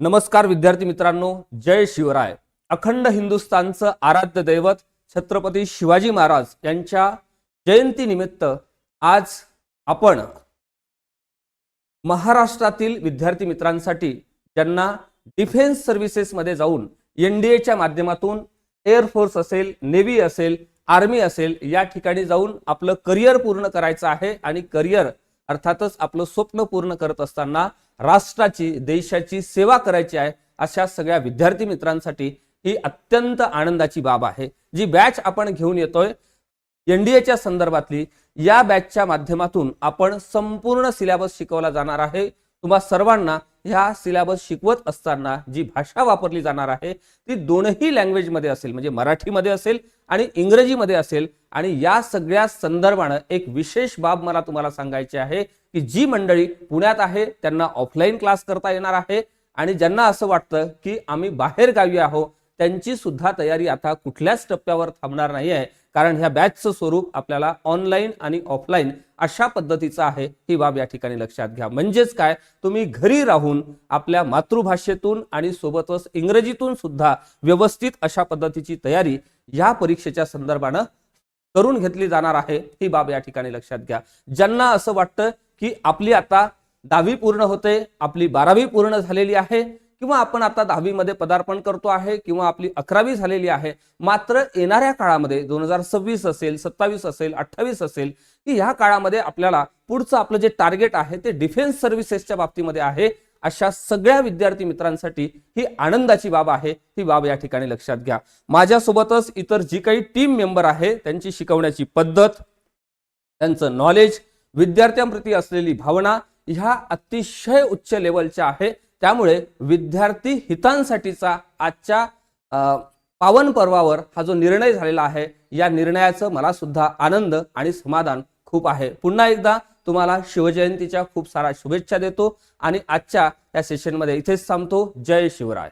नमस्कार विद्यार्थी मित्रांनो, जय शिवराय। अखंड हिंदुस्थानचं आराध्य दैवत छत्रपती शिवाजी महाराज यांच्या जयंतीनिमित्त आज आपण महाराष्ट्रातील विद्यार्थी मित्रांसाठी ज्यांना डिफेन्स सर्व्हिसेस मध्ये जाऊन एनडीएच्या माध्यमातून एअर फोर्स असेल, नेव्ही असेल, आर्मी असेल या ठिकाणी जाऊन आपलं करिअर पूर्ण करायचं आहे आणि करिअर अर्थातच आपलं स्वप्न पूर्ण करत असताना राष्ट्राची, देशाची सेवा करायची आहे अशा सगळ्या विद्यार्थी मित्रांसाठी ही अत्यंत आनंदाची बाब आहे। जी बॅच आपण घेऊन येतोय एनडीएच्या संदर्भातली, या बॅचच्या माध्यमातून आपण संपूर्ण सिलेबस शिकवला जाणार आहे। तुम्हा सर्वांना ह्या सिलेबस शिकवत असताना जी भाषा वापरली जाणार आहे ती दोनही लँग्वेज मध्ये असेल, म्हणजे मराठीमध्ये असेल आणि इंग्रजीमध्ये असेल। आणि या सगळ्या संदर्भाने एक विशेष बाब मला तुम्हाला सांगायची आहे की जी मंडळी पुण्यात आहे त्यांना ऑफलाईन क्लास करता येणार आहे आणि ज्यांना असं वाटतं की आम्ही बाहेर गावी आहोत त्यांची सुद्धा तयारी आता कुठल्याच टप्प्यावर थांबणार नाही आहे, कारण ह्या बॅचचं स्वरूप आपल्याला ऑनलाईन आणि ऑफलाईन अशा पद्धतीचं आहे। ही बाब या ठिकाणी लक्षात घ्या। म्हणजेच काय, तुम्ही घरी राहून आपल्या मातृभाषेतून आणि सोबतच इंग्रजीतून सुद्धा व्यवस्थित अशा पद्धतीची तयारी या परीक्षेच्या संदर्भानं करून घेतली जाणार आहे। ही बाब या ठिकाणी लक्षात घ्या। ज्यांना असं वाटतं की आपली आता 10वी पूर्ण होते, आपली 12वी पूर्ण झालेली आहे किंवा आपण आता 10वी मध्ये पदार्पण करतो आहे किंवा आपली 11वी झालेली आहे, मात्र येणाऱ्या काळामध्ये 2026 असेल, 27 असेल, 28 असेल की ह्या काळामध्ये आपल्याला पुढचं आपलं जे टार्गेट आहे ते डिफेन्स सर्व्हिसेसच्या बाबतीमध्ये आहे, अशा सगळ्या विद्यार्थी मित्रांसाठी ही आनंदाची बाब आहे। ही बाब या ठिकाणी लक्षात घ्या। माझ्यासोबतच इतर जी काही टीम मेंबर आहे त्यांची शिकवण्याची पद्धत, त्यांचं नॉलेज, विद्यार्थ्यांप्रती असलेली भावना ह्या अतिशय उच्च लेवलच्या आहे। त्यामुळे विद्यार्थी हितांसाठीचा आजच्या पावन पर्वावर हा जो निर्णय झालेला आहे या निर्णयाचं मला सुद्धा आनंद आणि समाधान खूप आहे। पुन्हा एकदा तुम्हाला शिवजयंतीच्या खूप साऱ्या शुभेच्छा देतो आणि आजच्या या सेशनमध्ये इथेच थांबतो। जय शिवराय।